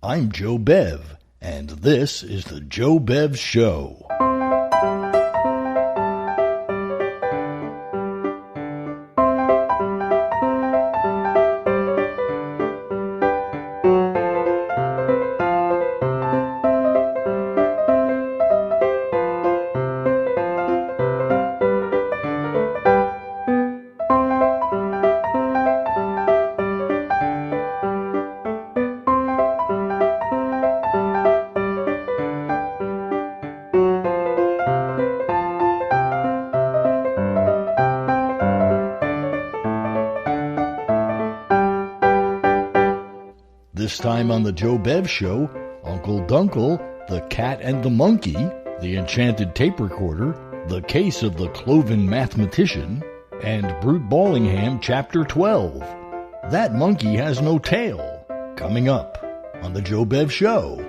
I'm Joe Bev, and this is the Joe Bev Show. This time on the Joe Bev Show, Uncle Dunkle, the Cat and the Monkey, the Enchanted Tape Recorder, the Case of the Cloven Mathematician, and Brute Ballingham Chapter 12. That Monkey Has No Tail. Coming up on the Joe Bev Show.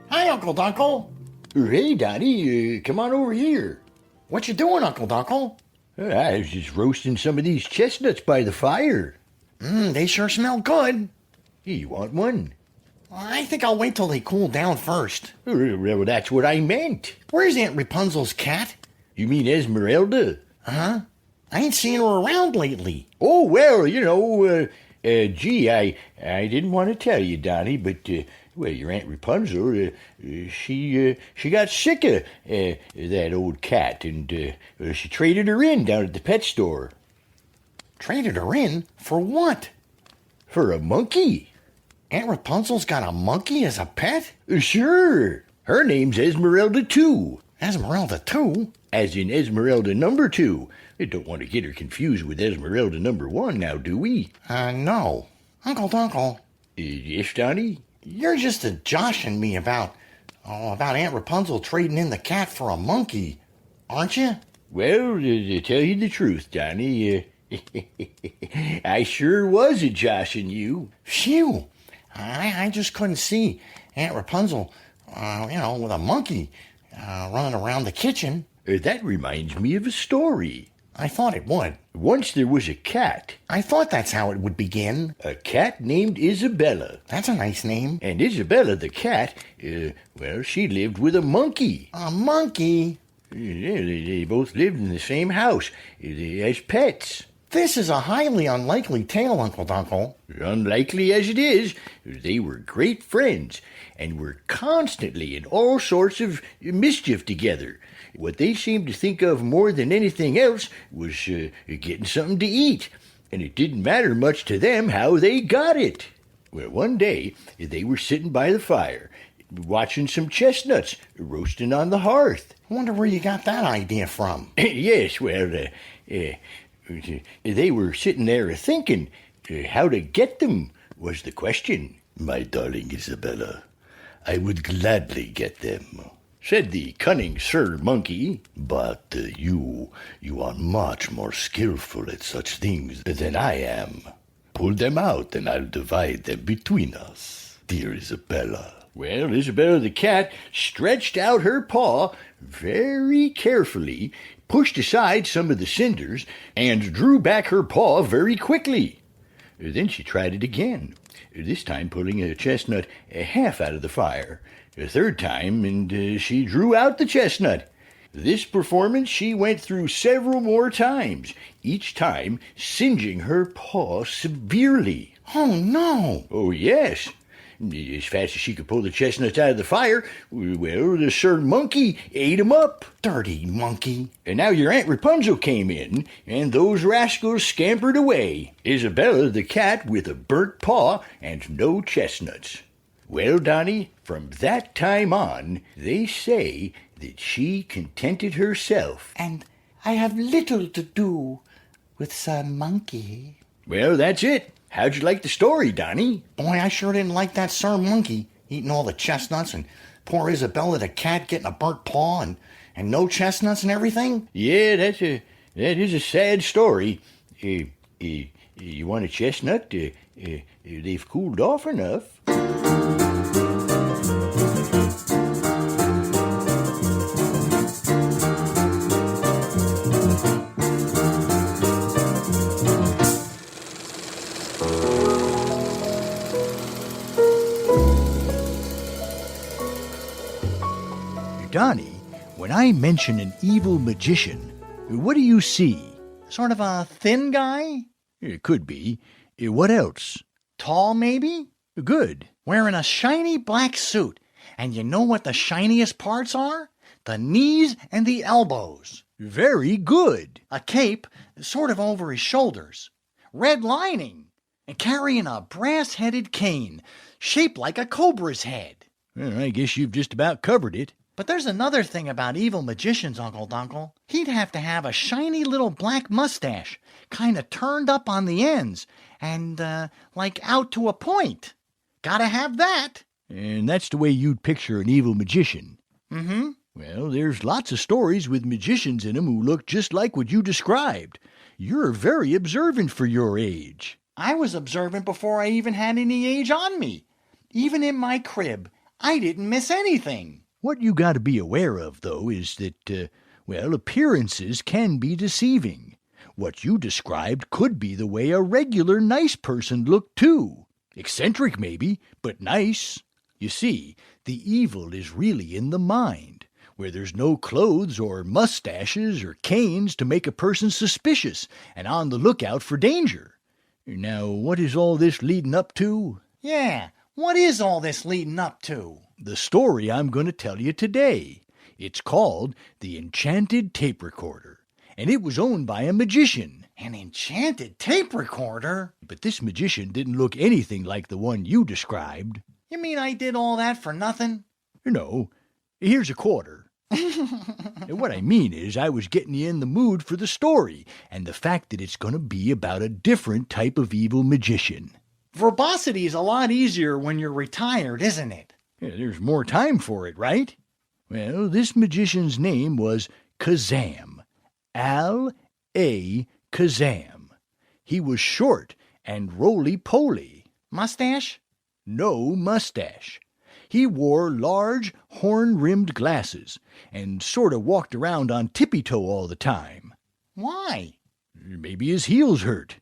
Hi, Uncle Dunkle. Hey, Donnie, come on over here. What you doing, Uncle Dunkle? I was just roasting some of these chestnuts by the fire. They sure smell good. You want one? I think I'll wait till they cool down first. Well, that's what I meant. Where's Aunt Rapunzel's cat? You mean Esmeralda? Huh? I ain't seen her around lately. Oh, well, gee, I didn't want to tell you, Donnie, but, your Aunt Rapunzel, she got sick of that old cat, and she traded her in down at the pet store. Traded her in? For what? For a monkey. Aunt Rapunzel's got a monkey as a pet? Sure. Her name's Esmeralda, too. Esmeralda, too? As in Esmeralda number 2. We don't want to get her confused with Esmeralda number 1 now, do we? No. Uncle Dunkle. Yes, Donnie? You're just joshing me about Aunt Rapunzel trading in the cat for a monkey, aren't you? Well, to tell you the truth, Donnie, I sure was joshing you. Phew. I just couldn't see Aunt Rapunzel, with a monkey running around the kitchen. That reminds me of a story. I thought it would. Once there was a cat. I thought that's how it would begin. A cat named Isabella. That's a nice name. And Isabella the cat, she lived with a monkey. A monkey? Yeah, they both lived in the same house as pets. This is a highly unlikely tale, Uncle Dunkle. Unlikely as it is, they were great friends and were constantly in all sorts of mischief together. What they seemed to think of more than anything else was getting something to eat, and it didn't matter much to them how they got it. Well, one day, they were sitting by the fire, watching some chestnuts roasting on the hearth. I wonder where you got that idea from. Yes, well, they were sitting there thinking how to get them was the question. My darling Isabella, I would gladly get them, said the cunning Sir Monkey. But you are much more skillful at such things than I am. Pull them out and I'll divide them between us, dear Isabella. Well, Isabella the cat stretched out her paw very carefully, pushed aside some of the cinders and drew back her paw very quickly. Then she tried it again, this time pulling a chestnut half out of the fire. A third time, and she drew out the chestnut. This performance she went through several more times, each time singeing her paw severely. Oh, no. Oh, yes. As fast as she could pull the chestnuts out of the fire, well, the Sir Monkey ate 'em up. Dirty monkey. And now your Aunt Rapunzel came in, and those rascals scampered away. Isabella the cat with a burnt paw and no chestnuts. Well, Donnie, from that time on, they say that she contented herself. And I have little to do with Sir Monkey. Well, that's it. How'd you like the story, Donnie? Boy, I sure didn't like that Sir Monkey eating all the chestnuts and poor Isabella the cat getting a burnt paw and no chestnuts and everything. Yeah, that is a sad story. You want a chestnut? They've cooled off enough. Donnie, when I mention an evil magician, what do you see? Sort of a thin guy? It could be. What else? Tall, maybe? Good. Wearing a shiny black suit. And you know what the shiniest parts are? The knees and the elbows. Very good. A cape sort of over his shoulders. Red lining. And carrying a brass-headed cane shaped like a cobra's head. Well, I guess you've just about covered it. But there's another thing about evil magicians, Uncle Dunkle. He'd have to have a shiny little black mustache, kind of turned up on the ends, and, like out to a point. Gotta have that. And that's the way you'd picture an evil magician. Mm-hmm. Well, there's lots of stories with magicians in 'em who look just like what you described. You're very observant for your age. I was observant before I even had any age on me. Even in my crib, I didn't miss anything. What you got to be aware of, though, is that, appearances can be deceiving. What you described could be the way a regular nice person looked, too. Eccentric, maybe, but nice. You see, the evil is really in the mind, where there's no clothes or mustaches or canes to make a person suspicious and on the lookout for danger. Now, what is all this leading up to? Yeah, what is all this leading up to? The story I'm going to tell you today. It's called The Enchanted Tape Recorder, and it was owned by a magician. An enchanted tape recorder? But this magician didn't look anything like the one you described. You mean I did all that for nothing? No. Here's a quarter. And what I mean is I was getting you in the mood for the story and the fact that it's going to be about a different type of evil magician. Verbosity is a lot easier when you're retired, isn't it? Yeah, there's more time for it, right? Well, this magician's name was Kazam. Al-A. Kazam. He was short and roly-poly. Mustache? No mustache. He wore large, horn-rimmed glasses and sort of walked around on tippy-toe all the time. Why? Maybe his heels hurt.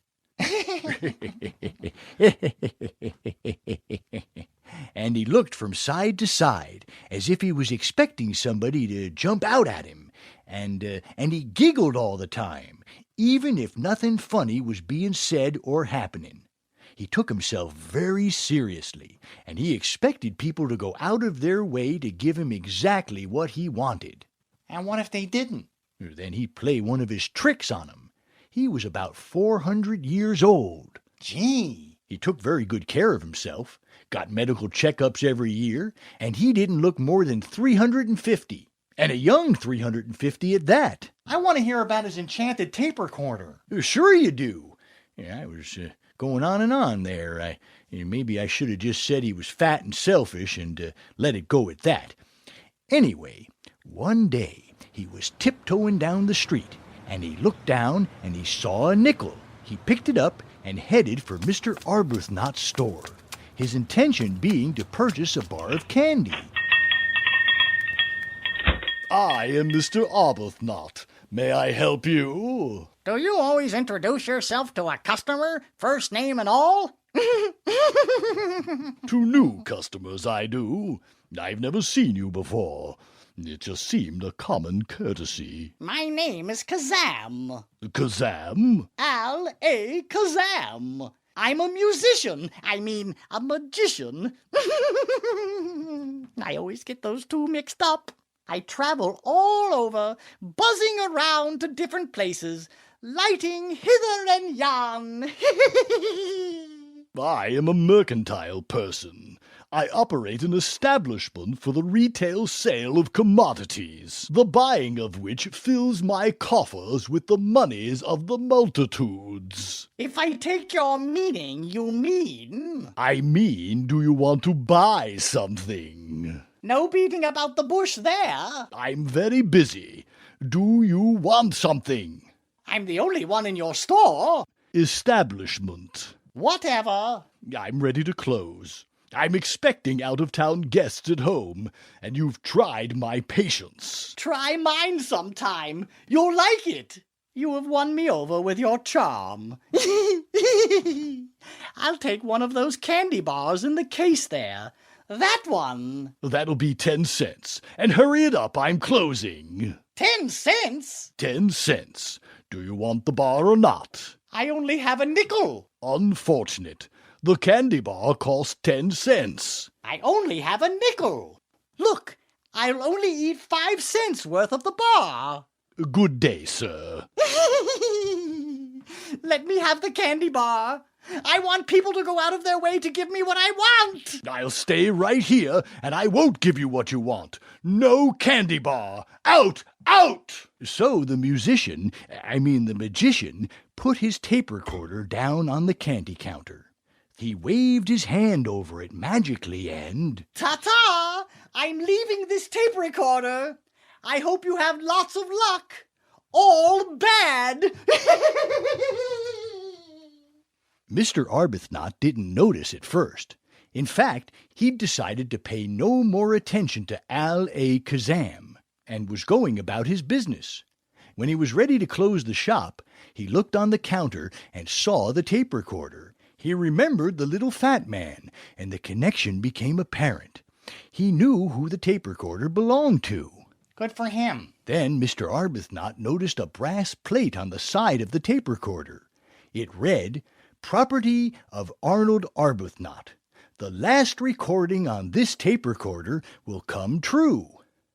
And he looked from side to side as if he was expecting somebody to jump out at him, and he giggled all the time, even if nothing funny was being said or happening. He took himself very seriously, and he expected people to go out of their way to give him exactly what he wanted. And what if they didn't? Then he'd play one of his tricks on them. He was about 400 years old. Gee! He took very good care of himself, got medical checkups every year, and he didn't look more than 350, and a young 350 at that. I want to hear about his enchanted tape recorder. Sure you do. Yeah, I was going on and on there. Maybe I should have just said he was fat and selfish and let it go at that. Anyway, one day he was tiptoeing down the street, and he looked down and he saw a nickel. He picked it up and headed for Mr. Arbuthnot's store, his intention being to purchase a bar of candy. I am Mr. Arbuthnot. May I help you? Do you always introduce yourself to a customer, first name and all? To new customers, I do. I've never seen you before. It just seemed a common courtesy. My name is Kazam. Kazam? Al-A Kazam. I'm a musician. I mean, a magician. I always get those two mixed up. I travel all over, buzzing around to different places, lighting hither and yon. I am a mercantile person. I operate an establishment for the retail sale of commodities, the buying of which fills my coffers with the monies of the multitudes. If I take your meaning, you mean? I mean, do you want to buy something? No beating about the bush there. I'm very busy. Do you want something? I'm the only one in your store. Establishment. Whatever. I'm ready to close. I'm expecting out-of-town guests at home, and you've tried my patience. Try mine sometime. You'll like it. You have won me over with your charm. I'll take one of those candy bars in the case there. That one. That'll be 10 cents. And hurry it up, I'm closing. 10 cents? 10 cents. Do you want the bar or not? I only have a nickel. Unfortunate. The candy bar costs 10 cents. I only have a nickel. Look, I'll only eat 5 cents worth of the bar. Good day, sir. Let me have the candy bar. I want people to go out of their way to give me what I want. I'll stay right here, and I won't give you what you want. No candy bar. Out! Out! So the magician, put his tape recorder down on the candy counter. He waved his hand over it magically and... Ta-ta! I'm leaving this tape recorder. I hope you have lots of luck. All bad. Mr. Arbuthnot didn't notice at first. In fact, he'd decided to pay no more attention to Al-A Kazam and was going about his business. When he was ready to close the shop, he looked on the counter and saw the tape recorder. He remembered the little fat man, and the connection became apparent. He knew who the tape recorder belonged to. Good for him. Then Mr. Arbuthnot noticed a brass plate on the side of the tape recorder. It read, "Property of Arnold Arbuthnot. The last recording on this tape recorder will come true."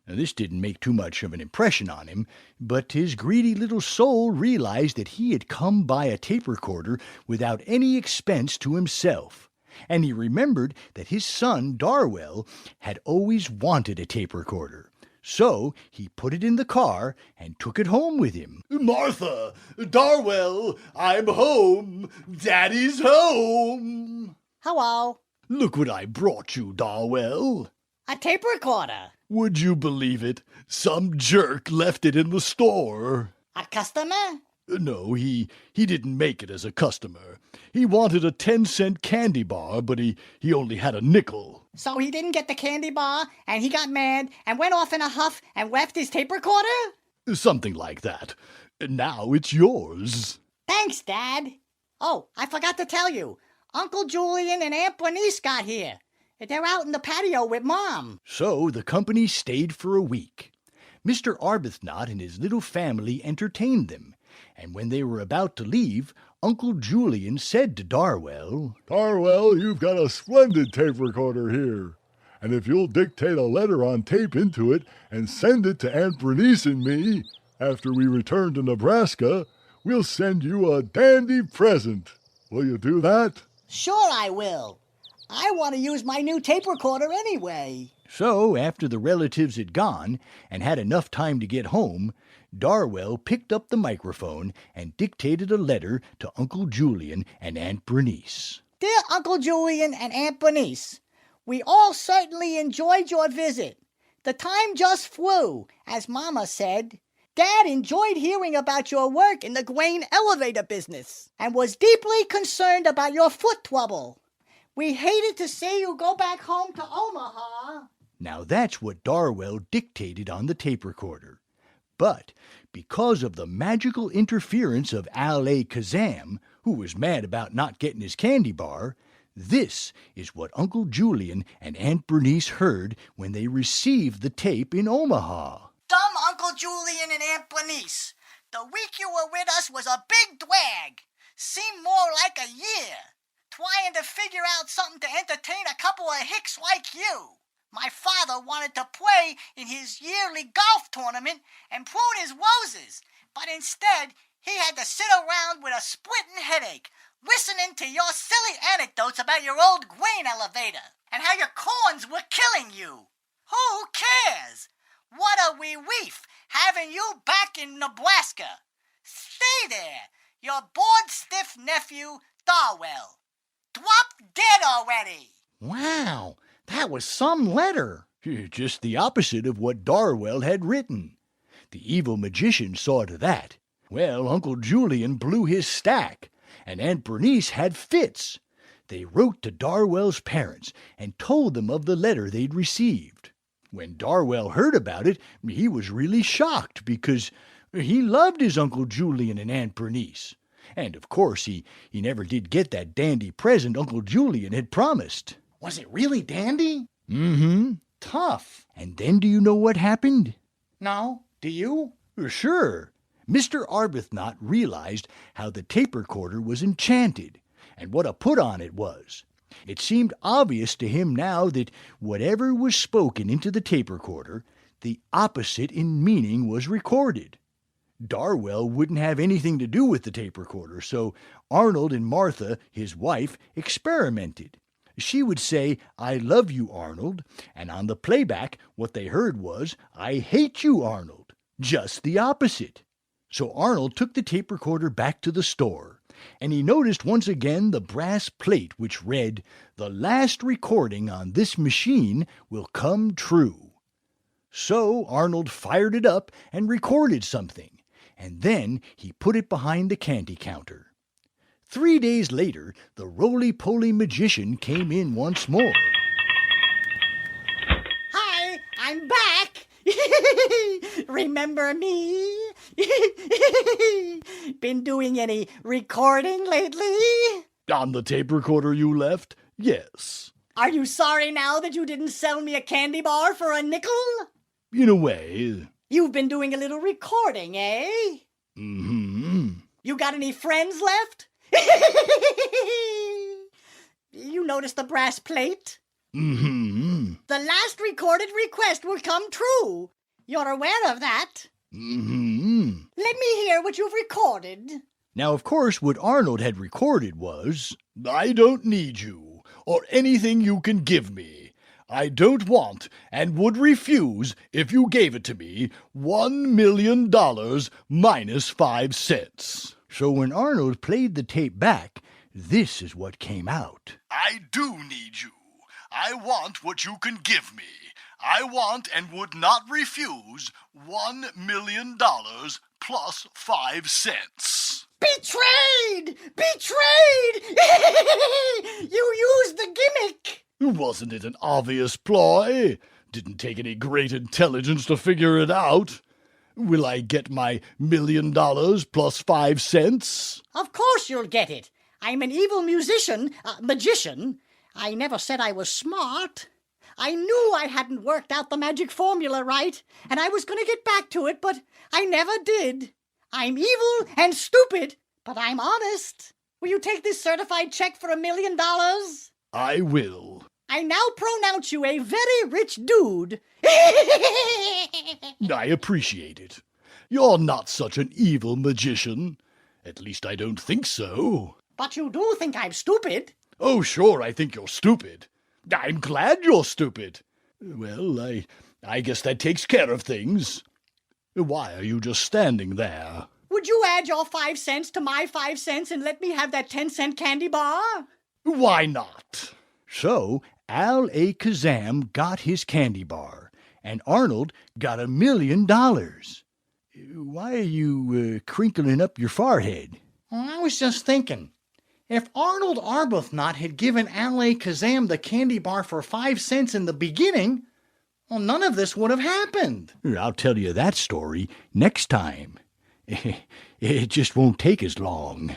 Now, this didn't make too much of an impression on him, but his greedy little soul realized that he had come by a tape recorder without any expense to himself. And he remembered that his son, Darwell, had always wanted a tape recorder. So he put it in the car and took it home with him. "Martha! Darwell! I'm home! Daddy's home!" Hello. "Look what I brought you, Darwell." A tape recorder. "Would you believe it? Some jerk left it in the store." A customer? No, he didn't make it as a customer. He wanted a 10-cent candy bar, but he only had a nickel. So he didn't get the candy bar, and he got mad, and went off in a huff, and left his tape recorder? Something like that. Now it's yours. Thanks, Dad. Oh, I forgot to tell you. Uncle Julian and Aunt Bernice got here. They're out in the patio with Mom. So the company stayed for a week. Mr. Arbuthnot and his little family entertained them, and when they were about to leave, Uncle Julian said to Darwell, "Darwell, you've got a splendid tape recorder here, and if you'll dictate a letter on tape into it and send it to Aunt Bernice and me, after we return to Nebraska, we'll send you a dandy present. Will you do that?" Sure I will. I want to use my new tape recorder anyway. So, after the relatives had gone and had enough time to get home, Darwell picked up the microphone and dictated a letter to Uncle Julian and Aunt Bernice. Dear Uncle Julian and Aunt Bernice, we all certainly enjoyed your visit. The time just flew, as Mama said. Dad enjoyed hearing about your work in the grain elevator business and was deeply concerned about your foot trouble. We hated to see you go back home to Omaha. Now that's what Darwell dictated on the tape recorder. But because of the magical interference of Al-Kazam, who was mad about not getting his candy bar, this is what Uncle Julian and Aunt Bernice heard when they received the tape in Omaha. Dumb Uncle Julian and Aunt Bernice. The week you were with us was a big drag. Seemed more like a year. Trying to figure out something to entertain a couple of hicks like you. My father wanted to play in his yearly golf tournament and prune his roses, but instead he had to sit around with a splitting headache, listening to your silly anecdotes about your old grain elevator and how your corns were killing you. Who cares? What a relief having you back in Nebraska. Stay there, your bored-stiff nephew, Darwell. Drop dead already. Wow, that was some letter. Just the opposite of what Darwell had written. The evil magician saw to that. Well, Uncle Julian blew his stack, and Aunt Bernice had fits. They wrote to Darwell's parents and told them of the letter they'd received. When Darwell heard about it, he was really shocked because he loved his Uncle Julian and Aunt Bernice. And, of course, he never did get that dandy present Uncle Julian had promised. Was it really dandy? Mm-hmm. Tough. And then do you know what happened? No, do you? Sure. Mr. Arbuthnot realized how the tape recorder was enchanted, and what a put-on it was. It seemed obvious to him now that whatever was spoken into the tape recorder, the opposite in meaning was recorded. Darwell wouldn't have anything to do with the tape recorder, so Arnold and Martha, his wife, experimented. She would say, "I love you, Arnold," and on the playback what they heard was, "I hate you, Arnold," just the opposite. So Arnold took the tape recorder back to the store, and he noticed once again the brass plate which read, "The last recording on this machine will come true." So Arnold fired it up and recorded something, and then he put it behind the candy counter. 3 days later, the roly-poly magician came in once more. Hi, I'm back. Remember me? Been doing any recording lately? On the tape recorder you left? Yes. Are you sorry now that you didn't sell me a candy bar for a nickel? In a way. You've been doing a little recording, eh? Mm-hmm. You got any friends left? You noticed the brass plate? Mm-hmm. The last recorded request will come true. You're aware of that? Mm-hmm. Let me hear what you've recorded. Now, of course, what Arnold had recorded was, "I don't need you, or anything you can give me. I don't want, and would refuse, if you gave it to me, $1 million minus 5 cents. So when Arnold played the tape back, this is what came out. "I do need you. I want what you can give me. I want and would not refuse $1 million plus 5 cents. Betrayed! Betrayed! You used the gimmick! Wasn't it an obvious ploy? Didn't take any great intelligence to figure it out. Will I get my $1 million plus 5 cents? Of course you'll get it. I'm an evil magician. I never said I was smart. I knew I hadn't worked out the magic formula right, and I was going to get back to it, but I never did. I'm evil and stupid, but I'm honest. Will you take this certified check for $1 million? I will. I now pronounce you a very rich dude. I appreciate it. You're not such an evil magician. At least I don't think so. But you do think I'm stupid. Oh, sure, I think you're stupid. I'm glad you're stupid. Well, I guess that takes care of things. Why are you just standing there? Would you add your 5 cents to my 5 cents and let me have that 10-cent candy bar? Why not? So, Al-Kazam got his candy bar, and Arnold got $1 million. Why are you crinkling up your forehead? Well, I was just thinking, if Arnold Arbuthnot had given Al-Kazam the candy bar for 5 cents in the beginning, well, none of this would have happened. I'll tell you that story next time. It just won't take as long.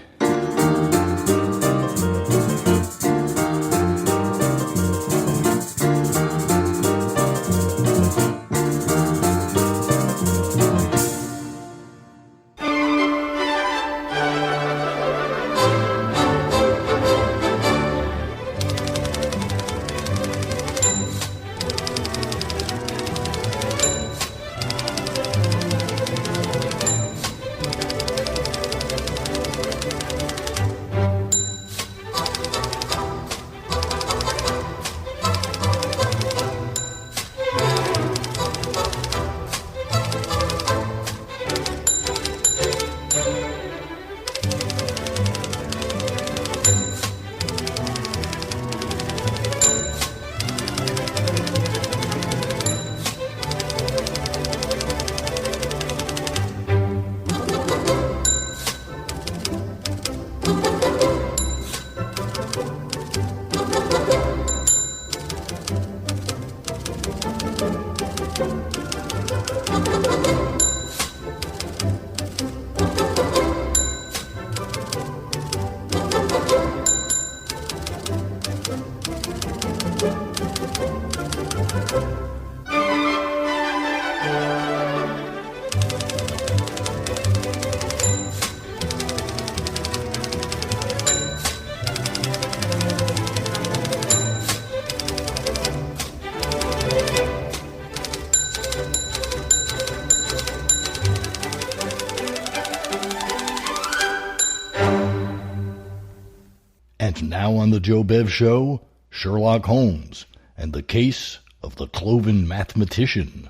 And now on the Joe Bev Show, Sherlock Holmes and the case of the Cloven Mathematician.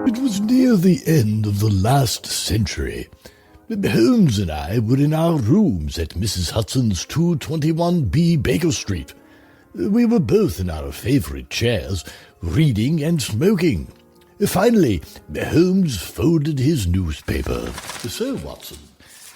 It was near the end of the last century. Holmes and I were in our rooms at Mrs. Hudson's 221B Baker Street. We were both in our favorite chairs, reading and smoking. Finally, Holmes folded his newspaper. So, Watson,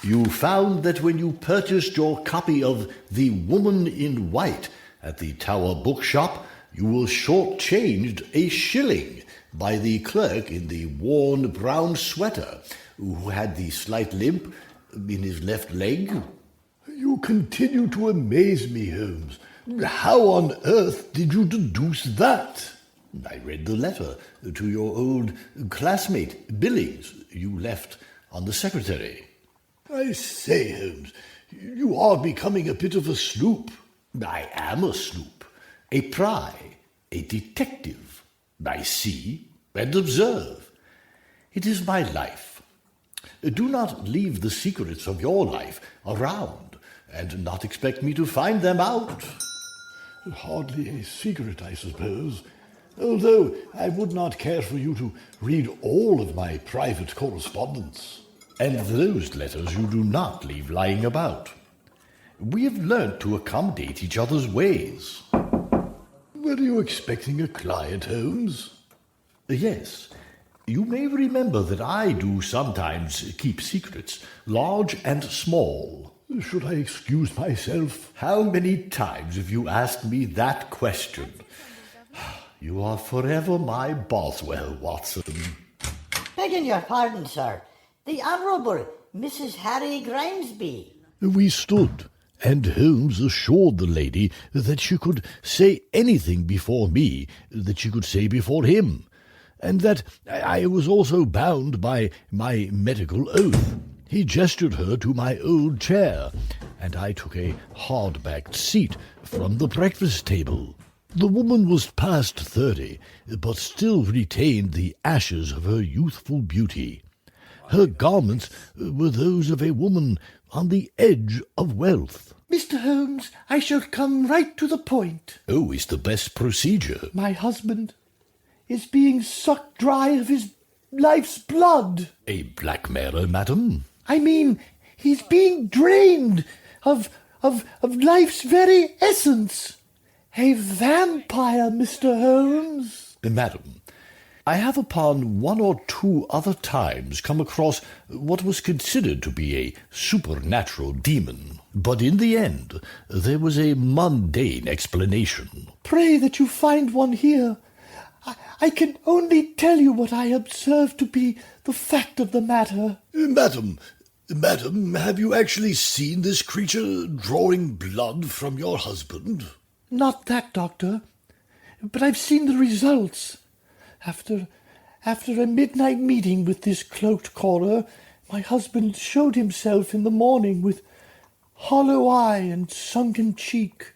you found that when you purchased your copy of The Woman in White at the Tower Bookshop, you were short-changed a shilling by the clerk in the worn brown sweater, who had the slight limp in his left leg? You continue to amaze me, Holmes. How on earth did you deduce that? I read the letter to your old classmate, Billings, you left on the secretary. I say, Holmes, you are becoming a bit of a snoop. I am a snoop, a pry, a detective. I see and observe. It is my life. Do not leave the secrets of your life around, and not expect me to find them out. Hardly a secret, I suppose, although I would not care for you to read all of my private correspondence. And those letters you do not leave lying about. We have learnt to accommodate each other's ways. Were you expecting a client, Holmes? Yes. You may remember that I do sometimes keep secrets, large and small. Should I excuse myself? How many times have you asked me that question? You are forever my Boswell, Watson. Begging your pardon, sir. The Honourable Mrs. Harry Grimesby. We stood, and Holmes assured the lady that she could say anything before me that she could say before him, and that I was also bound by my medical oath. He gestured her to my old chair, and I took a hard-backed seat from the breakfast table. The woman was past 30, but still retained the ashes of her youthful beauty. Her garments were those of a woman on the edge of wealth. Mr. Holmes, I shall come right to the point. Oh, is the best procedure. My husband is being sucked dry of his life's blood. A blackmailer, madam? I mean, he's being drained of life's very essence. A vampire, Mr. Holmes. Madam, I have upon one or two other times come across what was considered to be a supernatural demon, but in the end there was a mundane explanation. Pray that you find one here. I can only tell you what I observe to be the fact of the matter. Madam, have you actually seen this creature drawing blood from your husband? Not that, Doctor, but I've seen the results. After a midnight meeting with this cloaked caller, my husband showed himself in the morning with hollow eye and sunken cheek,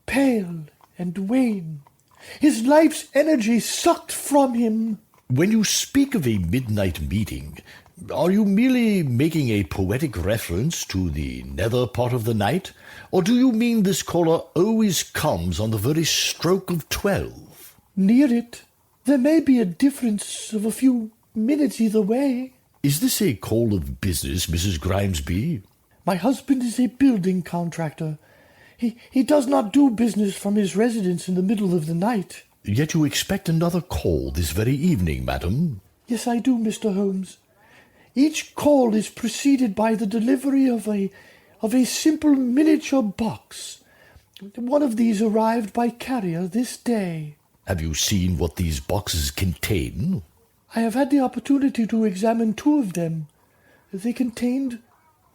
pale and wan. His life's energy sucked from him. When you speak of a midnight meeting, are you merely making a poetic reference to the nether part of the night, or do you mean this caller always comes on the very stroke of 12? Near it. There may be a difference of a few minutes either way. Is this a call of business, Mrs. Grimesby? My husband is a building contractor. He does not do business from his residence in the middle of the night. Yet you expect another call this very evening, madam? Yes, I do, Mr. Holmes. Each call is preceded by the delivery of a simple miniature box. One of these arrived by carrier this day. Have you seen what these boxes contain? I have had the opportunity to examine two of them. They contained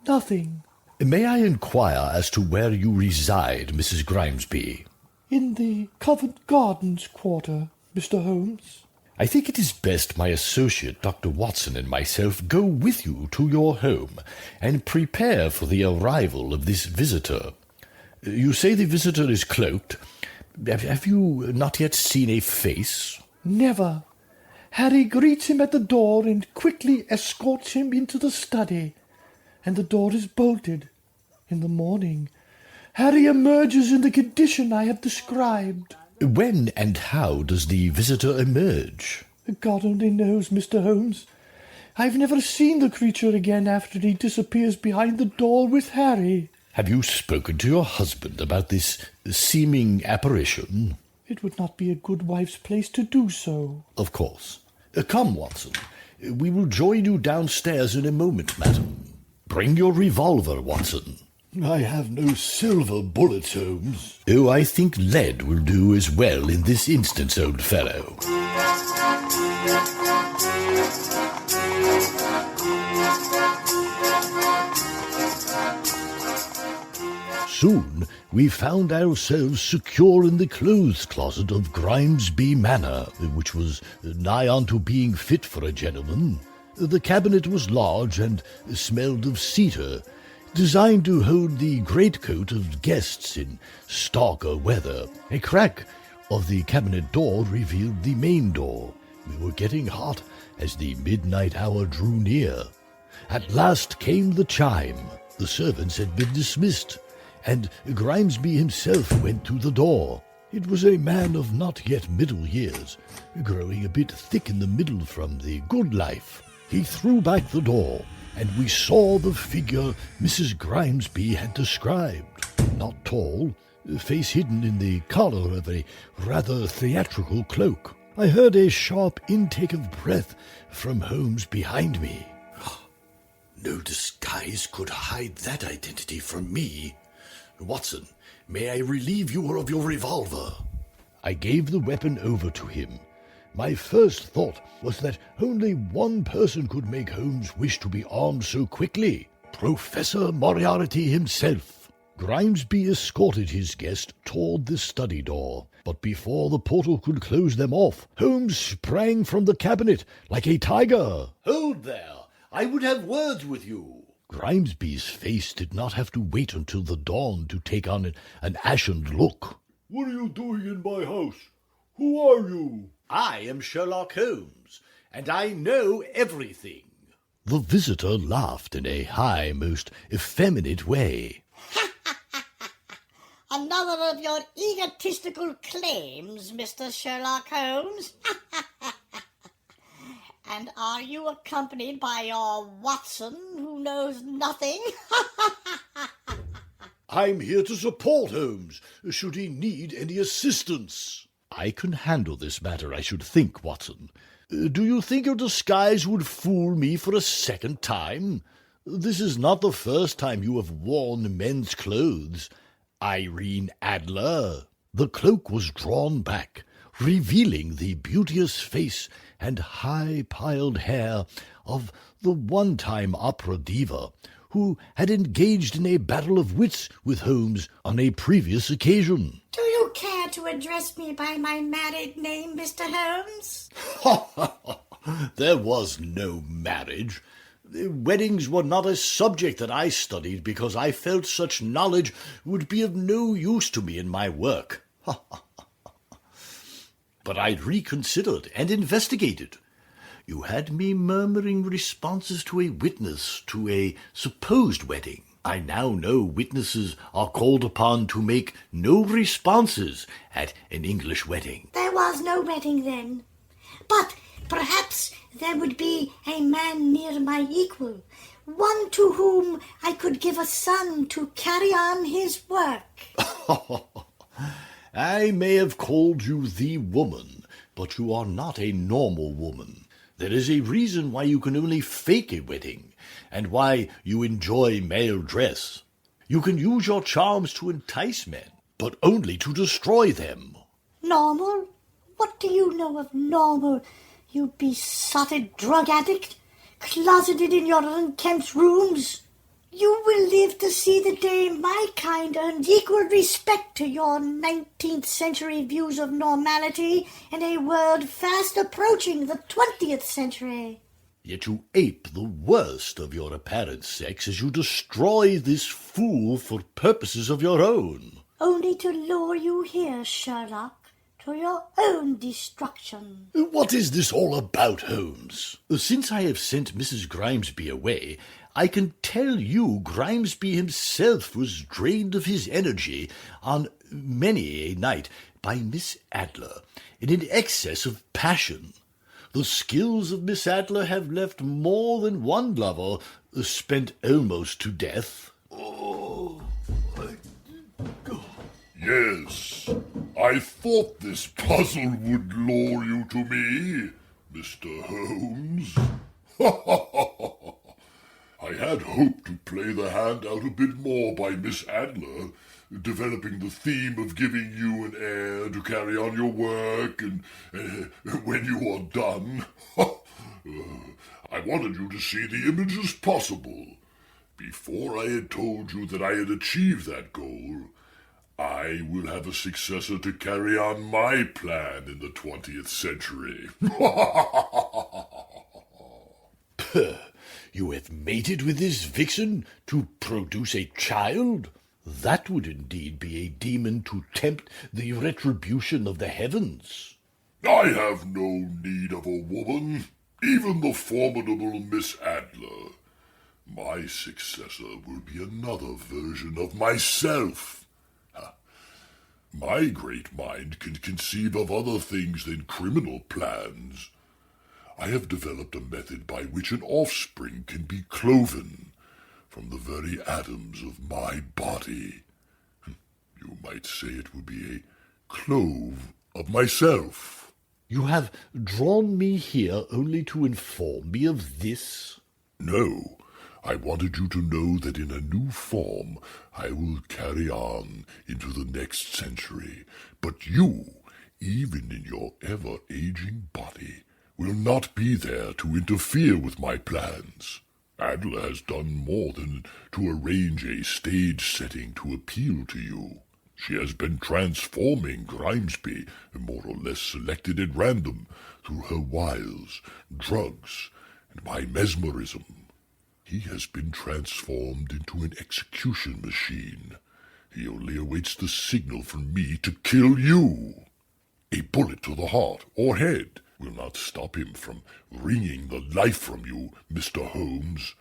nothing. May I inquire as to where you reside, Mrs. Grimesby? In the Covent Gardens quarter, Mr. Holmes. I think it is best my associate, Dr. Watson, and myself go with you to your home and prepare for the arrival of this visitor. You say the visitor is cloaked. Have you not yet seen a face? Never. Harry greets him at the door and quickly escorts him into the study, and the door is bolted. In the morning, Harry emerges in the condition I have described. When and how does the visitor emerge? God only knows, Mr. Holmes. I've never seen the creature again after he disappears behind the door with Harry. Have you spoken to your husband about this seeming apparition? It would not be a good wife's place to do so. Of course. Come, Watson. We will join you downstairs in a moment, madam. Bring your revolver, Watson. I have no silver bullets, Holmes. Oh, I think lead will do as well in this instance, old fellow. Soon we found ourselves secure in the clothes closet of Grimesby Manor, which was nigh unto being fit for a gentleman. The cabinet was large and smelled of cedar, designed to hold the greatcoat of guests in starker weather. A crack of the cabinet door revealed the main door. We were getting hot as the midnight hour drew near. At last came the chime. The servants had been dismissed, and Grimesby himself went to the door. It was a man of not yet middle years, growing a bit thick in the middle from the good life. He threw back the door, and we saw the figure Mrs. Grimesby had described. Not tall, face hidden in the collar of a rather theatrical cloak. I heard a sharp intake of breath from Holmes behind me. No disguise could hide that identity from me. Watson, may I relieve you of your revolver? I gave the weapon over to him. My first thought was that only one person could make Holmes wish to be armed so quickly. Professor Moriarty himself. Grimesby escorted his guest toward the study door, but before the portal could close them off, Holmes sprang from the cabinet like a tiger. Hold there! I would have words with you. Grimesby's face did not have to wait until the dawn to take on an ashen look. What are you doing in my house? Who are you? I am Sherlock Holmes, and I know everything. The visitor laughed in a high, most effeminate way. Another of your egotistical claims, Mr. Sherlock Holmes. And are you accompanied by your Watson, who knows nothing? I'm here to support Holmes, should he need any assistance. I can handle this matter, I should think, Watson. Do you think your disguise would fool me for a second time? This is not the first time you have worn men's clothes. Irene Adler." The cloak was drawn back, revealing the beauteous face and high-piled hair of the one-time opera diva, who had engaged in a battle of wits with Holmes on a previous occasion. Do you care to address me by my married name, Mr. Holmes? There was no marriage. Weddings were not a subject that I studied because I felt such knowledge would be of no use to me in my work. But I reconsidered and investigated. You had me murmuring responses to a witness to a supposed wedding. I now know witnesses are called upon to make no responses at an English wedding. There was no wedding then. But perhaps there would be a man near my equal, one to whom I could give a son to carry on his work. I may have called you the woman, but you are not a normal woman. There is a reason why you can only fake a wedding, and why you enjoy male dress. You can use your charms to entice men, but only to destroy them. Normal? What do you know of normal, you besotted drug addict, closeted in your unkempt rooms? You will live to see the day my kind earned equal respect to your 19th century views of normality in a world fast approaching the 20th century. Yet you ape the worst of your apparent sex as you destroy this fool for purposes of your own. Only to lure you here, Sherlock, to your own destruction. What is this all about, Holmes? Since I have sent Mrs. Grimesby away, I can tell you Grimesby himself was drained of his energy on many a night by Miss Adler in an excess of passion. The skills of Miss Adler have left more than one lover spent almost to death. Yes, I thought this puzzle would lure you to me, Mr. Holmes. I had hoped to play the hand out a bit more by Miss Adler, developing the theme of giving you an heir to carry on your work, and when you are done, I wanted you to see the image as possible. Before I had told you that I had achieved that goal, I will have a successor to carry on my plan in the 20th century. You have mated with this vixen to produce a child? That would indeed be a demon to tempt the retribution of the heavens. I have no need of a woman, even the formidable Miss Adler. My successor will be another version of myself. My great mind can conceive of other things than criminal plans. I have developed a method by which an offspring can be cloven from the very atoms of my body. You might say it would be a clove of myself. You have drawn me here only to inform me of this? No, I wanted you to know that in a new form I will carry on into the next century. But you, even in your ever-aging body, will not be there to interfere with my plans. Adler has done more than to arrange a stage setting to appeal to you. She has been transforming Grimesby, more or less selected at random, through her wiles, drugs, and my mesmerism. He has been transformed into an execution machine. He only awaits the signal from me to kill you. A bullet to the heart or head will not stop him from wringing the life from you, Mr. Holmes,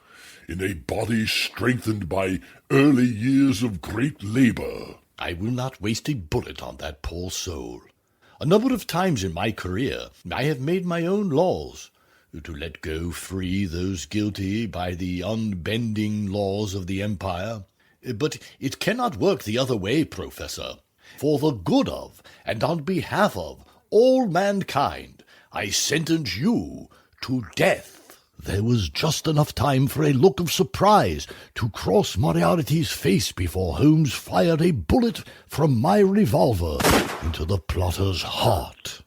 in a body strengthened by early years of great labor. I will not waste a bullet on that poor soul. A number of times in my career I have made my own laws, to let go free those guilty by the unbending laws of the Empire. But it cannot work the other way, Professor. For the good of, and on behalf of, all mankind, I sentence you to death." There was just enough time for a look of surprise to cross Moriarty's face before Holmes fired a bullet from my revolver into the plotter's heart.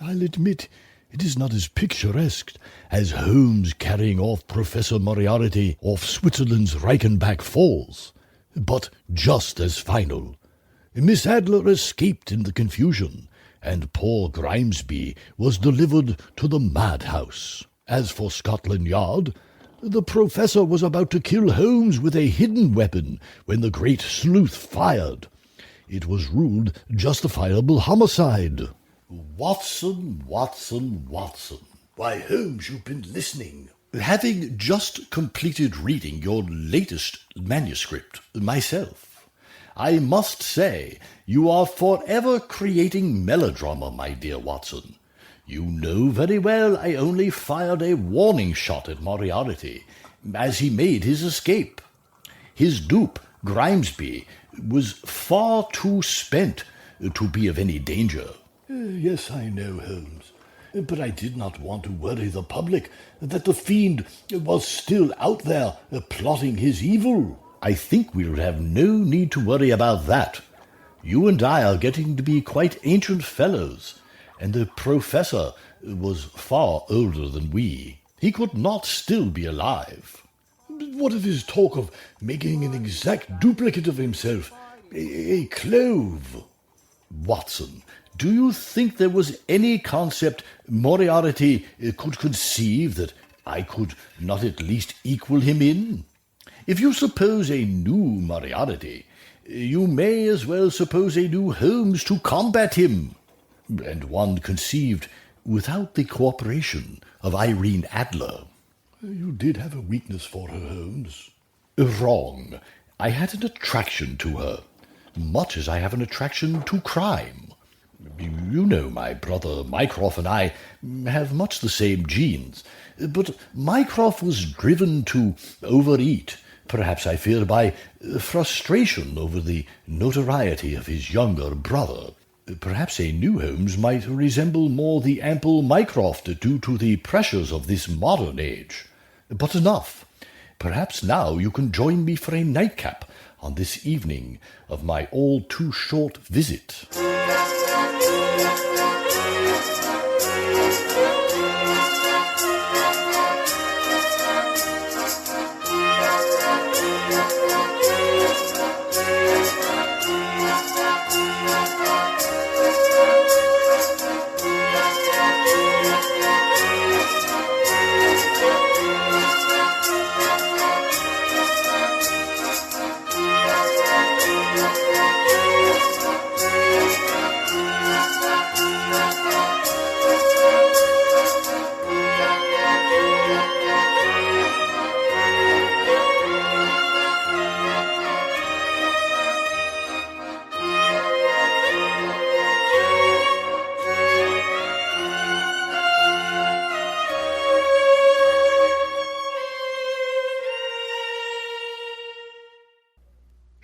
I'll admit it is not as picturesque as Holmes carrying off Professor Moriarty off Switzerland's Reichenbach Falls, but just as final. Miss Adler escaped in the confusion, and poor Grimesby was delivered to the madhouse. As for Scotland Yard, the professor was about to kill Holmes with a hidden weapon when the great sleuth fired. It was ruled justifiable homicide. Watson, Watson, Watson. Why, Holmes, you've been listening. Having just completed reading your latest manuscript myself, I must say you are forever creating melodrama, my dear Watson. You know very well I only fired a warning shot at Moriarty as he made his escape. His dupe, Grimesby, was far too spent to be of any danger. Yes, I know, Holmes, but I did not want to worry the public that the fiend was still out there plotting his evil. I think we'll have no need to worry about that. You and I are getting to be quite ancient fellows, and the professor was far older than we. He could not still be alive. What of his talk of making an exact duplicate of himself, a Clove? Watson, do you think there was any concept Moriarty could conceive that I could not at least equal him in? If you suppose a new Moriarty, you may as well suppose a new Holmes to combat him, and one conceived without the cooperation of Irene Adler. You did have a weakness for her, Holmes. Wrong. I had an attraction to her, much as I have an attraction to crime. You know my brother Mycroft and I have much the same genes, but Mycroft was driven to overeat, perhaps I fear by frustration over the notoriety of his younger brother. Perhaps a new Holmes might resemble more the ample Mycroft due to the pressures of this modern age. But enough. Perhaps now you can join me for a nightcap on this evening of my all-too-short visit.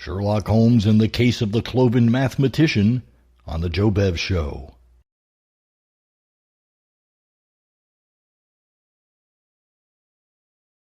Sherlock Holmes and the Case of the Cloven Mathematician on the Joe Bev Show.